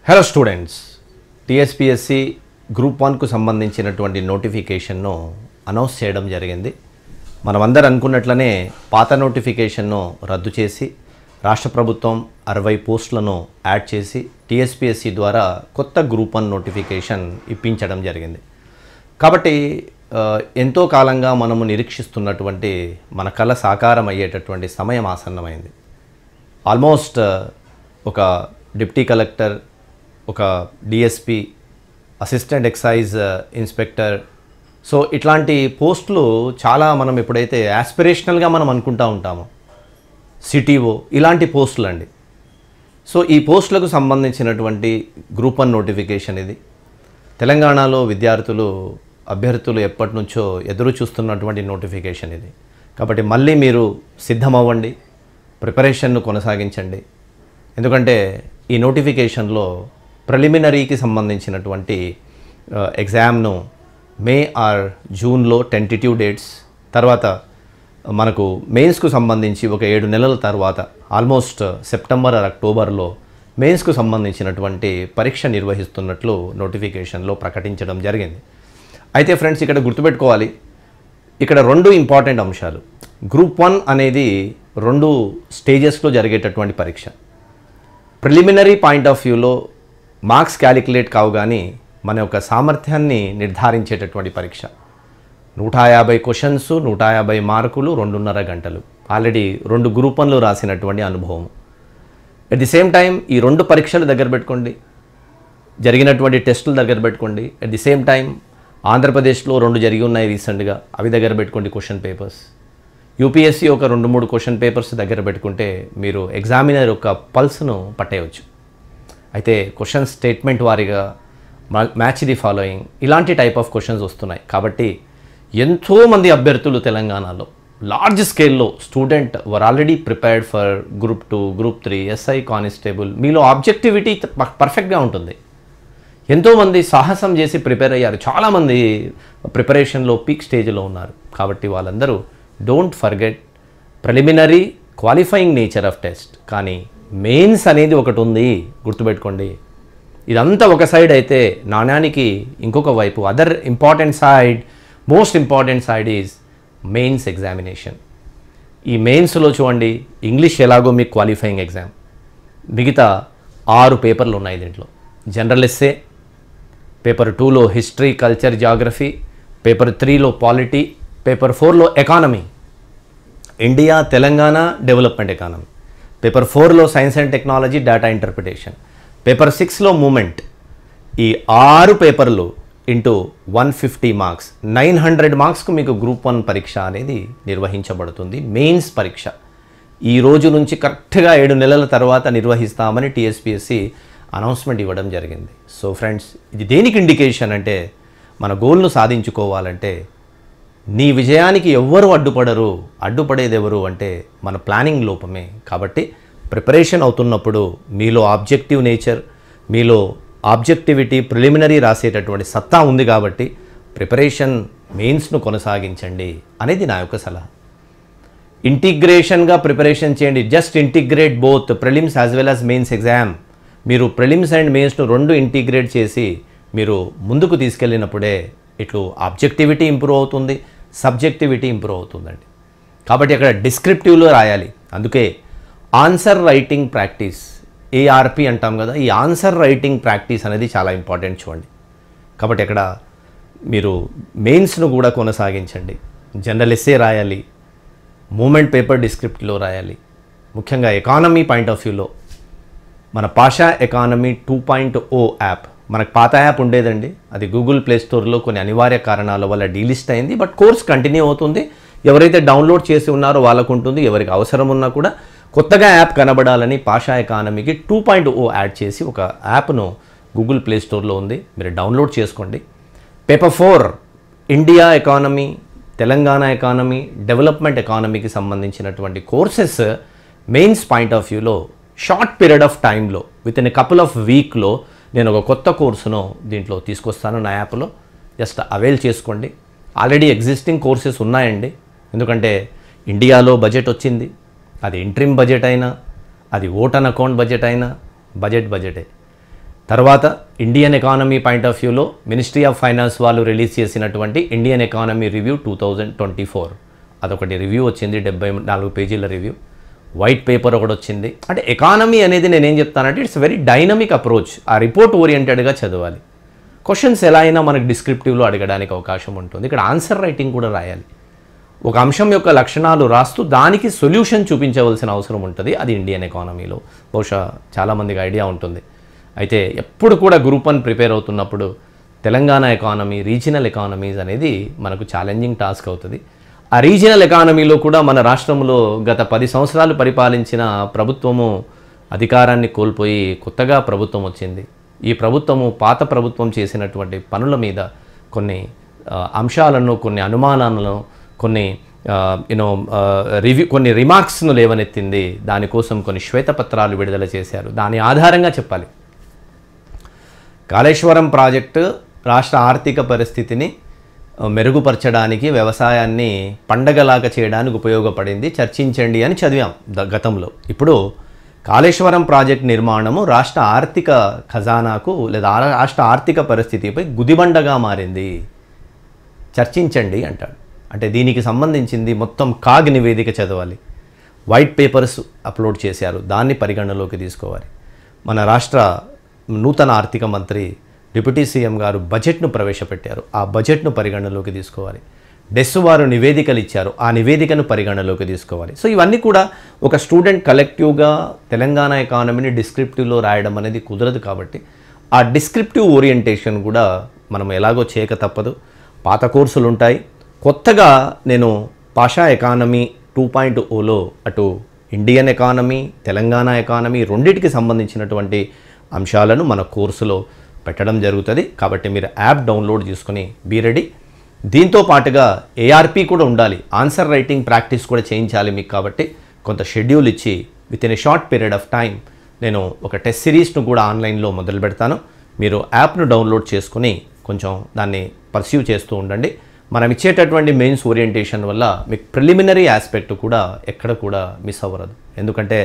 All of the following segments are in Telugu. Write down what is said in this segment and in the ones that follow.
హలో స్టూడెంట్స్, టీఎస్పీఎస్సీ గ్రూప్ 1కు సంబంధించినటువంటి నోటిఫికేషన్ను అనౌన్స్ చేయడం జరిగింది. మనమందరం అనుకున్నట్లనే పాత నోటిఫికేషన్ను రద్దు చేసి రాష్ట్ర ప్రభుత్వం 60 పోస్టులను యాడ్ చేసి టీఎస్పీఎస్సీ ద్వారా కొత్త గ్రూప్ 1 నోటిఫికేషన్ ఇప్పించడం జరిగింది. కాబట్టి ఎంతో కాలంగా మనము నిరీక్షిస్తున్నటువంటి మన కళ సాకారం అయ్యేటటువంటి సమయం ఆసన్నమైంది. ఆల్మోస్ట్ ఒక డిప్టీ కలెక్టర్, ఒక DSP, assistant excise inspector, so ఇట్లాంటి పోస్టులు చాలా మనం ఎప్పుడైతే యాస్పిరేషనల్గా మనం అనుకుంటూ ఉంటామో, సిటీఓ ఇలాంటి పోస్టులు అండి. సో ఈ పోస్టులకు సంబంధించినటువంటి గ్రూప్ 1 నోటిఫికేషన్ ఇది. తెలంగాణలో అభ్యర్థులు ఎప్పటి నుంచో ఎదురు చూస్తున్నటువంటి నోటిఫికేషన్ ఇది. కాబట్టి మళ్ళీ మీరు సిద్ధమవ్వండి, ప్రిపరేషన్ను కొనసాగించండి. ఎందుకంటే ఈ నోటిఫికేషన్లో ప్రిలిమినరీకి సంబంధించినటువంటి ఎగ్జామ్ను మే ఆర్ జూన్లో టెంటేటివ్ డేట్స్, తర్వాత మనకు మెయిన్స్కు సంబంధించి ఒక 7 నెలల తర్వాత ఆల్మోస్ట్ సెప్టెంబర్ ఆర్ అక్టోబర్లో మెయిన్స్కు సంబంధించినటువంటి పరీక్ష నిర్వహిస్తున్నట్లు నోటిఫికేషన్లో ప్రకటించడం జరిగింది. అయితే ఫ్రెండ్స్, ఇక్కడ గుర్తుపెట్టుకోవాలి, ఇక్కడ 2 ఇంపార్టెంట్ అంశాలు. గ్రూప్ 1 అనేది 2 స్టేజెస్లో జరిగేటటువంటి పరీక్ష. ప్రిలిమినరీ పాయింట్ ఆఫ్ వ్యూలో మార్క్స్ క్యాలిక్యులేట్ కావు, కానీ మన యొక్క సామర్థ్యాన్ని నిర్ధారించేటటువంటి పరీక్ష. 150 క్వశ్చన్స్, 150 మార్కులు, 2.5 గంటలు. ఆల్రెడీ 2 గ్రూప్ 1లో రాసినటువంటి అనుభవం. అట్ ది సేమ్ టైం ఈ 2 పరీక్షలు దగ్గర పెట్టుకోండి, జరిగినటువంటి టెస్టులు దగ్గర పెట్టుకోండి. అట్ ది సేమ్ టైం ఆంధ్రప్రదేశ్లో 2 జరిగి ఉన్నాయి రీసెంట్గా, అవి దగ్గర పెట్టుకోండి. క్వశ్చన్ పేపర్స్ యూపీఎస్సీ ఒక 2-3 క్వశ్చన్ పేపర్స్ దగ్గర పెట్టుకుంటే మీరు ఎగ్జామినర్ యొక్క పల్స్ను పట్టేయవచ్చు. అయితే క్వశ్చన్ స్టేట్మెంట్ వారీగా మ్యాచ్ ది ఫాలోయింగ్ ఇలాంటి టైప్ ఆఫ్ క్వశ్చన్స్ వస్తున్నాయి. కాబట్టి ఎంతోమంది అభ్యర్థులు తెలంగాణలో లార్జ్ స్కేల్లో student were already prepared for group 2, group 3, SI constable. మీలో ఆబ్జెక్టివిటీ పర్ఫెక్ట్గా ఉంటుంది. ఎంతోమంది సాహసం చేసి ప్రిపేర్ అయ్యారు. చాలామంది ప్రిపరేషన్లో పీక్ స్టేజ్లో ఉన్నారు. కాబట్టి వాళ్ళందరూ don't forget preliminary qualifying nature of test, కానీ మెయిన్స్ అనేది ఒకటి ఉంది, గుర్తుపెట్టుకోండి. ఇదంతా ఒక సైడ్ అయితే నాణ్యానికి ఇంకొక వైపు other important side, most important side is mains examination. ఈ మెయిన్స్లో చూడండి, ఇంగ్లీష్ ఎలాగో మీకు క్వాలిఫైయింగ్ ఎగ్జామ్, మిగతా 6 పేపర్లు ఉన్నాయి దీంట్లో. జనరల్ ఎస్సే, పేపర్ 2లో హిస్టరీ, కల్చర్, జాగ్రఫీ, పేపర్ 3లో పాలిటీ, పేపర్ 4లో economy, India, Telangana, development economy, paper 4లో science and technology, data interpretation, paper 6లో మూమెంట్. ఈ 6 పేపర్లు ఇంటూ 150 మార్క్స్, 900 మార్క్స్కు మీకు గ్రూప్ 1 పరీక్ష అనేది నిర్వహించబడుతుంది. మెయిన్స్ పరీక్ష ఈ రోజు నుంచి కరెక్ట్గా 7 నెలల తర్వాత నిర్వహిస్తామని టీఎస్పీఎస్సీ అనౌన్స్మెంట్ ఇవ్వడం జరిగింది. సో ఫ్రెండ్స్, ఇది దేనికి ఇండికేషన్ అంటే, మన గోల్ను సాధించుకోవాలంటే నీ విజయానికి ఎవ్వరు అడ్డుపడరు. అడ్డుపడేది ఎవరు అంటే మన ప్లానింగ్ లోపమే. కాబట్టి ప్రిపరేషన్ అవుతున్నప్పుడు మీలో ఆబ్జెక్టివ్ నేచర్, మీలో ఆబ్జెక్టివిటీ, ప్రిలిమినరీ రాసేటటువంటి సత్తా ఉంది. కాబట్టి ప్రిపరేషన్ మెయిన్స్ను కొనసాగించండి అనేది నా యొక్క సలహా. ఇంటిగ్రేషన్గా ప్రిపరేషన్ చేయండి. Just integrate both prelims as well as mains exam. మీరు ప్రిలిమ్స్ అండ్ మెయిన్స్ను 2 ఇంటిగ్రేట్ చేసి మీరు ముందుకు తీసుకెళ్ళినప్పుడే ఇట్లు ఆబ్జెక్టివిటీ ఇంప్రూవ్ అవుతుంది, సబ్జెక్టివిటీ ఇంప్రూవ్ అవుతుందండి. కాబట్టి అక్కడ డిస్క్రిప్టివ్లో రాయాలి. అందుకే ఆన్సర్ రైటింగ్ ప్రాక్టీస్, ఏఆర్పి అంటాం కదా, ఈ ఆన్సర్ రైటింగ్ ప్రాక్టీస్ అనేది చాలా ఇంపార్టెంట్ చూడండి. కాబట్టి అక్కడ మీరు మెయిన్స్ను కూడా కొనసాగించండి. జనరల్ ఎస్సే రాయాలి, మూమెంట్ పేపర్ డిస్క్రిప్టివ్లో రాయాలి. ముఖ్యంగా ఎకానమీ పాయింట్ ఆఫ్ వ్యూలో మన పాషా ఎకానమీ 2.0 యాప్, మనకు పాత యాప్ ఉండేదండి, అది గూగుల్ ప్లే స్టోర్లో కొన్ని అనివార్య కారణాల వల్ల డీలిస్ట్ అయింది. బట్ కోర్స్ కంటిన్యూ అవుతుంది. ఎవరైతే డౌన్లోడ్ చేసి ఉన్నారో వాళ్ళకు ఉంటుంది. ఎవరికి అవసరం ఉన్నా కూడా కొత్తగా యాప్ కనబడాలని పాషా ఎకానమీకి 2.0 యాడ్ చేసి ఒక యాప్ను గూగుల్ ప్లే స్టోర్లో ఉంది, మీరు డౌన్లోడ్ చేసుకోండి. Paper 4 India economy, Telangana economy, development ఎకానమీకి సంబంధించినటువంటి కోర్సెస్ మెయిన్స్ పాయింట్ ఆఫ్ వ్యూలో షార్ట్ పీరియడ్ ఆఫ్ టైంలో, within a couple of వీక్లో నేను ఒక కొత్త కోర్సును దీంట్లో తీసుకొస్తాను నా యాప్లో. జస్ట్ అవైల్ చేసుకోండి. ఆల్రెడీ ఎగ్జిస్టింగ్ కోర్సెస్ ఉన్నాయండి. ఎందుకంటే ఇండియాలో బడ్జెట్ వచ్చింది, అది ఇంట్రిమ్ బడ్జెట్ అయినా, అది ఓట్ అండ్ అకౌంట్ బడ్జెట్ అయినా బడ్జెటే. తర్వాత ఇండియన్ ఎకానమీ పాయింట్ ఆఫ్ వ్యూలో మినిస్ట్రీ ఆఫ్ ఫైనాన్స్ వాళ్ళు రిలీజ్ చేసినటువంటి ఇండియన్ ఎకానమీ రివ్యూ 2024 అదొకటి రివ్యూ వచ్చింది, 74 పేజీల రివ్యూ. వైట్ పేపర్ ఒకటి వచ్చింది. అంటే ఎకానమీ అనేది నేనేం చెప్తానంటే ఇట్స్ వెరీ డైనమిక్ అప్రోచ్. ఆ రిపోర్ట్ ఓరియంటెడ్గా చదవాలి. క్వశ్చన్స్ ఎలా అయినా మనకు డిస్క్రిప్టివ్లో అడగడానికి అవకాశం ఉంటుంది. ఇక్కడ ఆన్సర్ రైటింగ్ కూడా రాయాలి. ఒక అంశం యొక్క లక్షణాలు రాస్తూ దానికి సొల్యూషన్ చూపించవలసిన అవసరం ఉంటుంది. అది ఇండియన్ ఎకానమీలో బహుశా చాలామందికి ఐడియా ఉంటుంది. అయితే ఎప్పుడు కూడా గ్రూప్ 1 ప్రిపేర్ అవుతున్నప్పుడు తెలంగాణ ఎకానమీ, రీజనల్ ఎకానమీస్ అనేది మనకు ఛాలెంజింగ్ టాస్క్ అవుతుంది. ఆ రీజనల్ ఎకానమీలో కూడా మన రాష్ట్రంలో గత 10 సంవత్సరాలు పరిపాలించిన ప్రభుత్వము అధికారాన్ని కోల్పోయి కొత్తగా ప్రభుత్వం వచ్చింది. ఈ ప్రభుత్వము పాత ప్రభుత్వం చేసినటువంటి పనుల మీద కొన్ని అంశాలను, కొన్ని అనుమానాలను, కొన్ని కొన్ని రిమార్క్స్ను లేవనెత్తింది. దానికోసం కొన్ని శ్వేతపత్రాలు విడుదల చేశారు. దాని ఆధారంగా చెప్పాలి. కాళేశ్వరం ప్రాజెక్టు రాష్ట్ర ఆర్థిక పరిస్థితిని మెరుగుపరచడానికి, వ్యవసాయాన్ని పండగలాగా చేయడానికి ఉపయోగపడింది, చర్చించండి అని చదివాం గతంలో. ఇప్పుడు కాళేశ్వరం ప్రాజెక్ట్ నిర్మాణము రాష్ట్ర ఆర్థిక ఖజానాకు లేదా రాష్ట్ర ఆర్థిక పరిస్థితిపై గుదిబండగా మారింది, చర్చించండి అంటాడు. అంటే దీనికి సంబంధించింది మొత్తం కాగ్ నివేదిక చదవాలి. వైట్ పేపర్స్ అప్లోడ్ చేశారు, దాన్ని పరిగణనలోకి తీసుకోవాలి. మన రాష్ట్ర నూతన ఆర్థిక మంత్రి డిప్యూటీ సీఎం గారు బడ్జెట్ను ప్రవేశపెట్టారు, ఆ బడ్జెట్ను పరిగణనలోకి తీసుకోవాలి. డెస్ వారు నివేదికలు ఇచ్చారు, ఆ నివేదికను పరిగణనలోకి తీసుకోవాలి. సో ఇవన్నీ కూడా ఒక స్టూడెంట్ కలెక్టివ్గా తెలంగాణ ఎకానమీని డిస్క్రిప్టివ్లో రాయడం అనేది కుదరదు. కాబట్టి ఆ డిస్క్రిప్టివ్ ఓరియంటేషన్ కూడా మనం ఎలాగో చేయక తప్పదు. పాత కోర్సులు ఉంటాయి. కొత్తగా నేను పాషా ఎకానమీ 2.0లో అటు ఇండియన్ ఎకానమీ, తెలంగాణ ఎకానమీ రెండింటికి సంబంధించినటువంటి అంశాలను మన కోర్సులో పెట్టడం జరుగుతుంది. కాబట్టి మీరు యాప్ డౌన్లోడ్ చేసుకుని బీ రెడీ. దీంతో పాటుగా ఏఆర్పి కూడా ఉండాలి, ఆన్సర్ రైటింగ్ ప్రాక్టీస్ కూడా చేయించాలి మీకు. కాబట్టి కొంత షెడ్యూల్ ఇచ్చి with in a short period of time నేను ఒక టెస్ట్ సిరీస్ను కూడా ఆన్లైన్లో మొదలు పెడతాను. మీరు యాప్ను డౌన్లోడ్ చేసుకుని కొంచెం దాన్ని పర్సీవ్ చేస్తూ ఉండండి. మనం ఇచ్చేటటువంటి మెయిన్స్ ఓరియంటేషన్ వల్ల మీకు ప్రిలిమినరీ ఆస్పెక్ట్ కూడా ఎక్కడ కూడా మిస్ అవ్వరదు. ఎందుకంటే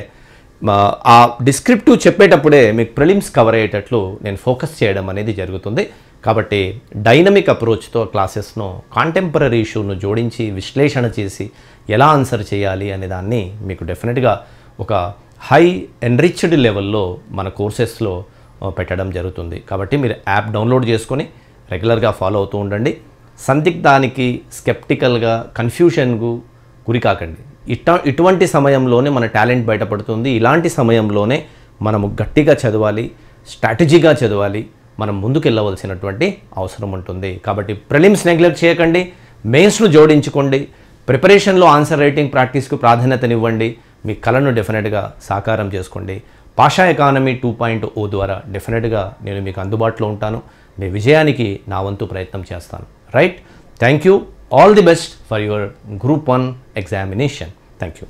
ఆ డిస్క్రిప్టివ్ చెప్పేటప్పుడే మీకు ప్రిలిమ్స్ కవర్ అయ్యేటట్లు నేను ఫోకస్ చేయడం అనేది జరుగుతుంది. కాబట్టి డైనమిక్ అప్రోచ్తో క్లాసెస్ను కాంటెంపరీ ఇష్యూను జోడించి విశ్లేషణ చేసి ఎలా ఆన్సర్ చేయాలి అనే దాన్ని మీకు డెఫినెట్గా ఒక హై ఎన్రిచ్డ్ లెవెల్లో మన కోర్సెస్లో పెట్టడం జరుగుతుంది. కాబట్టి మీరు యాప్ డౌన్లోడ్ చేసుకొని రెగ్యులర్గా ఫాలో అవుతూ ఉండండి. సందిగ్ధానికి, స్కెప్టికల్గా, కన్ఫ్యూషన్కు గురి కాకండి. ఇటువంటి సమయంలోనే మన టాలెంట్ బయటపడుతుంది. ఇలాంటి సమయంలోనే మనము గట్టిగా చదవాలి, స్ట్రాటజీగా చదవాలి, మనం ముందుకెళ్ళవలసినటువంటి అవసరం ఉంటుంది. కాబట్టి ప్రిలిమ్స్ నెగ్లెక్ట్ చేయకండి, మెయిన్స్ను జోడించుకోండి, ప్రిపరేషన్లో ఆన్సర్ రైటింగ్ ప్రాక్టీస్కు ప్రాధాన్యతనివ్వండి, మీ కళను డెఫినెట్గా సాకారం చేసుకోండి. పాషా ఎకానమీ 2.0 ద్వారా డెఫినెట్గా నేను మీకు అందుబాటులో ఉంటాను. మీ విజయానికి నా వంతు ప్రయత్నం చేస్తాను. Right? Thank you. All the best for your Group 1 examination. Thank you.